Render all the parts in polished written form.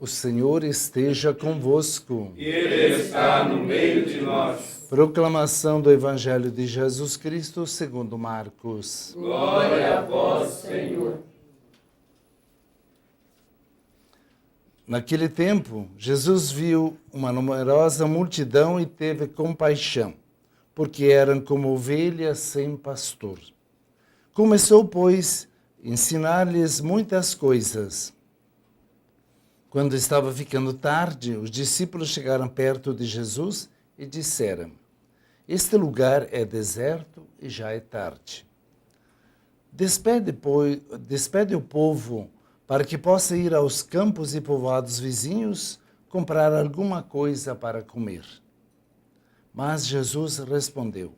Senhor esteja convosco. Ele está no meio de nós. Proclamação do Evangelho de Jesus Cristo segundo Marcos. Glória a vós, Senhor. Naquele tempo, Jesus viu uma numerosa multidão e teve compaixão, porque eram como ovelhas sem pastor. Começou, pois, a ensinar-lhes muitas coisas. Quando estava ficando tarde, os discípulos chegaram perto de Jesus e disseram: Este lugar é deserto e já é tarde. Despede o povo para que possa ir aos campos e povoados vizinhos comprar alguma coisa para comer. Mas Jesus respondeu: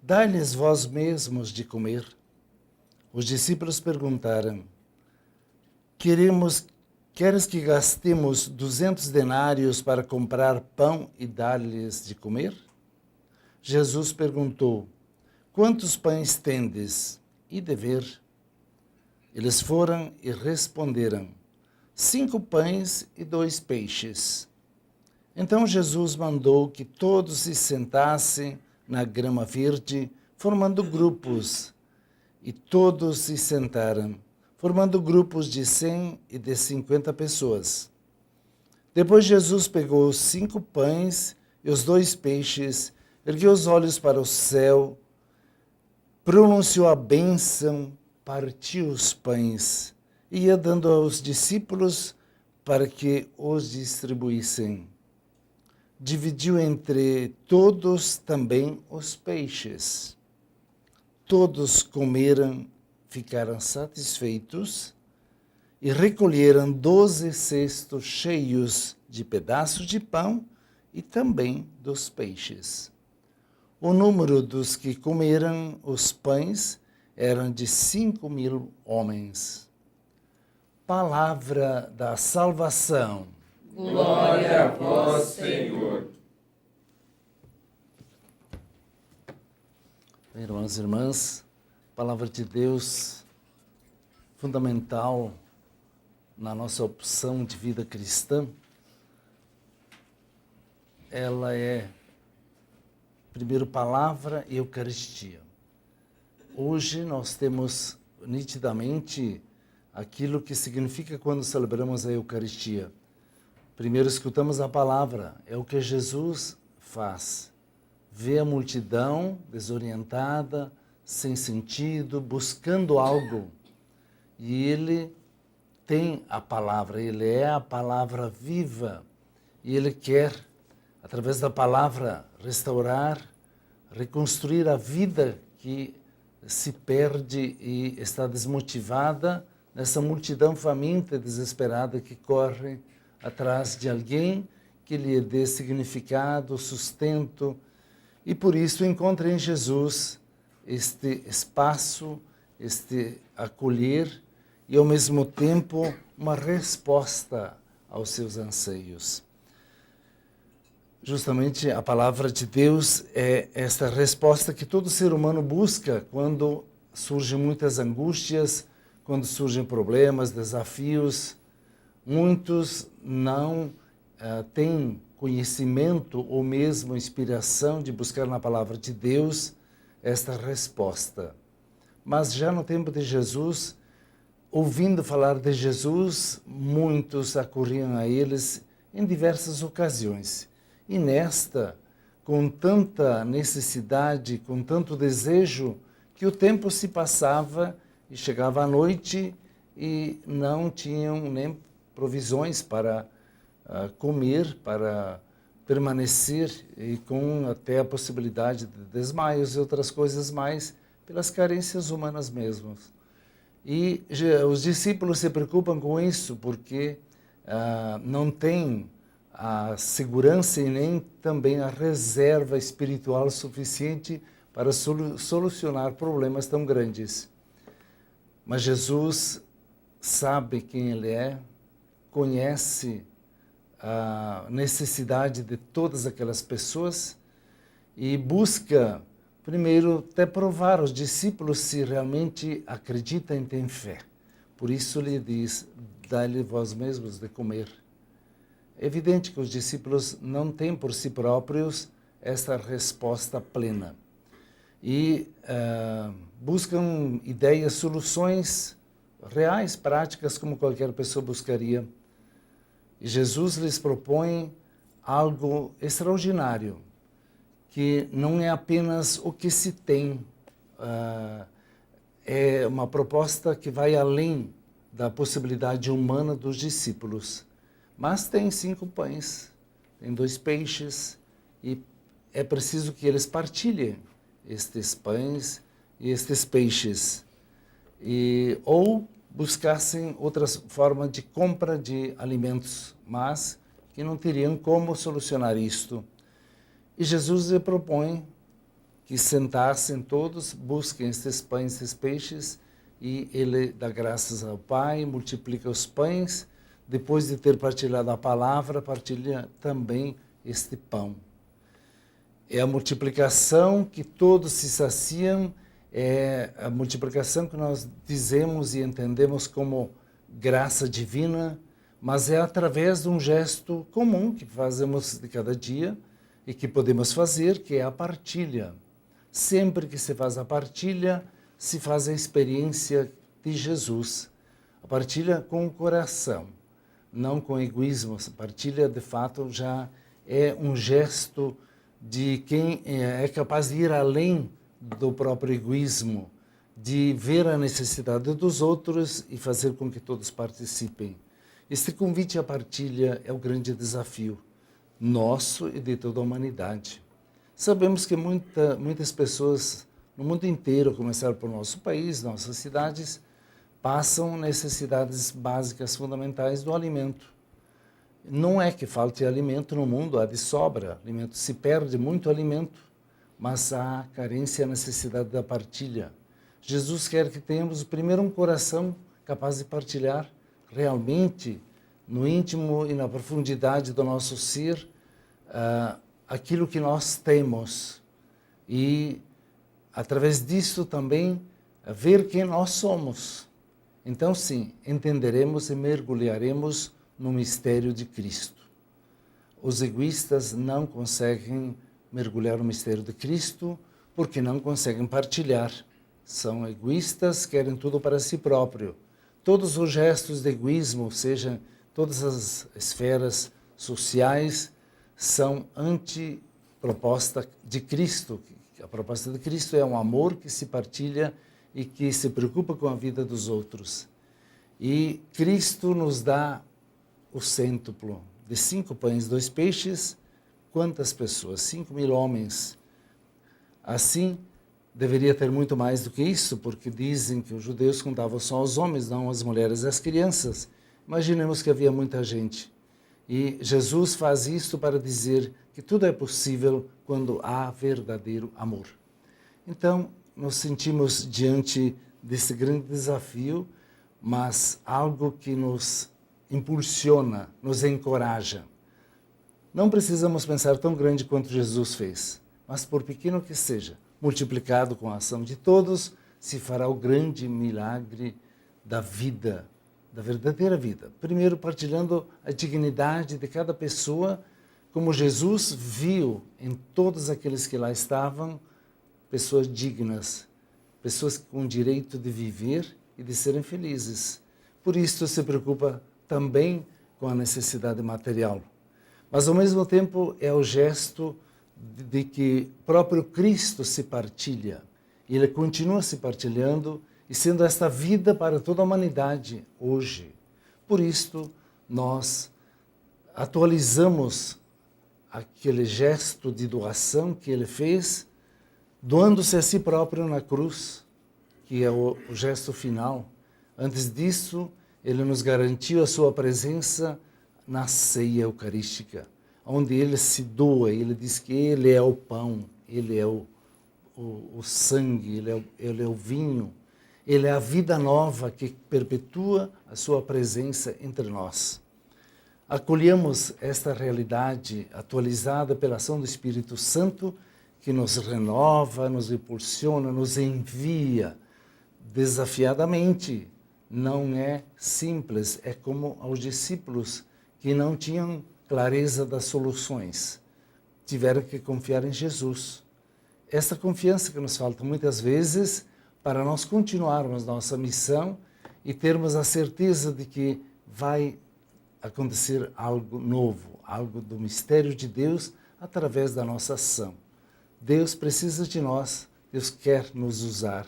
Dai-lhes vós mesmos de comer. Os discípulos perguntaram: Queres que gastemos 200 denários para comprar pão e dar-lhes de comer? Jesus perguntou: Quantos pães tendes? E de ver? Eles foram e responderam: 5 pães e 2 peixes. Então Jesus mandou que todos se sentassem na grama verde, formando grupos. E todos se sentaram, formando grupos de 100 e de 50 pessoas. Depois Jesus pegou os 5 pães e os 2 peixes, ergueu os olhos para o céu, pronunciou a bênção, partiu os pães e ia dando aos discípulos para que os distribuíssem. Dividiu entre todos também os peixes. Todos comeram, ficaram satisfeitos e recolheram 12 cestos cheios de pedaços de pão e também dos peixes. O número dos que comeram os pães eram de 5.000 homens. Palavra da salvação. Glória a vós, Senhor. Irmãos e irmãs, palavra de Deus fundamental na nossa opção de vida cristã. Ela é, primeiro, palavra e Eucaristia. Hoje nós temos nitidamente aquilo que significa quando celebramos a Eucaristia. Primeiro escutamos a palavra, é o que Jesus faz. Vê a multidão desorientada, sem sentido, buscando algo. E ele tem a palavra, ele é a palavra viva. E ele quer, através da palavra, restaurar, reconstruir a vida que se perde e está desmotivada nessa multidão faminta e desesperada que corre atrás de alguém que lhe dê significado, sustento, e por isso encontra em Jesus este espaço, este acolher e ao mesmo tempo uma resposta aos seus anseios. Justamente a palavra de Deus é esta resposta que todo ser humano busca quando surgem muitas angústias, quando surgem problemas, desafios. Muitos não têm conhecimento ou mesmo inspiração de buscar na palavra de Deus esta resposta. Mas já no tempo de Jesus, ouvindo falar de Jesus, muitos acorriam a eles em diversas ocasiões. E nesta, com tanta necessidade, com tanto desejo, que o tempo se passava e chegava a noite e não tinham nem provisões para comer, para permanecer, e com até a possibilidade de desmaios e outras coisas mais, pelas carências humanas mesmo. E os discípulos se preocupam com isso porque não têm a segurança e nem também a reserva espiritual suficiente para solucionar problemas tão grandes. Mas Jesus sabe quem Ele é, conhece a necessidade de todas aquelas pessoas e busca, primeiro, até provar aos discípulos se realmente acreditam e têm fé. Por isso lhe diz: dai-lhe vós mesmos de comer. É evidente que os discípulos não têm por si próprios esta resposta plena. E buscam ideias, soluções reais, práticas, como qualquer pessoa buscaria. E Jesus lhes propõe algo extraordinário, que não é apenas o que se tem, é uma proposta que vai além da possibilidade humana dos discípulos. Mas tem 5 pães, tem 2 peixes, e é preciso que eles partilhem estes pães e estes peixes. Ou buscassem outras formas de compra de alimentos, mas que não teriam como solucionar isto. E Jesus lhe propõe que sentassem todos, busquem estes pães e estes peixes, e ele dá graças ao Pai, multiplica os pães, depois de ter partilhado a palavra, partilha também este pão. É a multiplicação que todos se saciam, é a multiplicação que nós dizemos e entendemos como graça divina, mas é através de um gesto comum que fazemos de cada dia e que podemos fazer, que é a partilha. Sempre que se faz a partilha, se faz a experiência de Jesus. A partilha com o coração, não com egoísmo. A partilha, de fato, já é um gesto de quem é capaz de ir além do próprio egoísmo, de ver a necessidade dos outros e fazer com que todos participem. Este convite à partilha é o grande desafio nosso e de toda a humanidade. Sabemos que muitas pessoas no mundo inteiro, começar por nosso país, nossas cidades, passam necessidades básicas, fundamentais do alimento. Não é que falte alimento no mundo, há de sobra. Alimento, se perde muito alimento, mas há carência e a necessidade da partilha. Jesus quer que tenhamos primeiro um coração capaz de partilhar realmente, no íntimo e na profundidade do nosso ser, aquilo que nós temos. E, através disso também, ver quem nós somos. Então, sim, entenderemos e mergulharemos no mistério de Cristo. Os egoístas não conseguem mergulhar no mistério de Cristo porque não conseguem partilhar. São egoístas, querem tudo para si próprio. Todos os gestos de egoísmo, seja todas as esferas sociais, são anti-proposta de Cristo. A proposta de Cristo é um amor que se partilha e que se preocupa com a vida dos outros. E Cristo nos dá o cêntuplo de 5 pães e 2 peixes. Quantas pessoas? 5.000 homens. Assim, deveria ter muito mais do que isso, porque dizem que os judeus contavam só os homens, não as mulheres e as crianças. Imaginemos que havia muita gente. E Jesus faz isso para dizer que tudo é possível quando há verdadeiro amor. Então, nos sentimos diante desse grande desafio, mas algo que nos impulsiona, nos encoraja. Não precisamos pensar tão grande quanto Jesus fez, mas por pequeno que seja, multiplicado com a ação de todos, se fará o grande milagre da vida, da verdadeira vida. Primeiro, partilhando a dignidade de cada pessoa, como Jesus viu em todos aqueles que lá estavam, pessoas dignas, pessoas com direito de viver e de serem felizes. Por isso se preocupa também com a necessidade material. Mas, ao mesmo tempo, é o gesto de que próprio Cristo se partilha. E Ele continua se partilhando e sendo esta vida para toda a humanidade hoje. Por isto, nós atualizamos aquele gesto de doação que Ele fez, doando-se a si próprio na cruz, que é o gesto final. Antes disso, Ele nos garantiu a sua presença na ceia eucarística, onde Ele se doa. Ele diz que Ele é o pão, Ele é o sangue, Ele é o vinho, Ele é a vida nova que perpetua a sua presença entre nós. Acolhemos esta realidade atualizada pela ação do Espírito Santo, que nos renova, nos impulsiona, nos envia desafiadamente. Não é simples, é como aos discípulos que não tinham clareza das soluções. Tiveram que confiar em Jesus. Essa confiança que nos falta muitas vezes para nós continuarmos nossa missão e termos a certeza de que vai acontecer algo novo, algo do mistério de Deus através da nossa ação. Deus precisa de nós, Deus quer nos usar.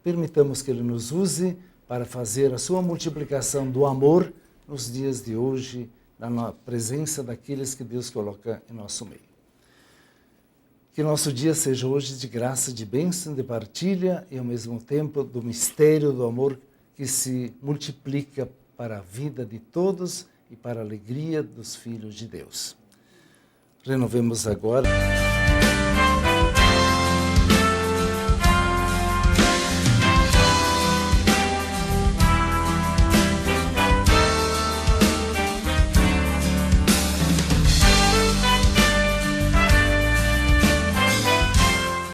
Permitamos que Ele nos use para fazer a sua multiplicação do amor nos dias de hoje, na presença daqueles que Deus coloca em nosso meio. Que nosso dia seja hoje de graça, de bênção, de partilha e ao mesmo tempo do mistério do amor que se multiplica para a vida de todos e para a alegria dos filhos de Deus. Renovemos agora.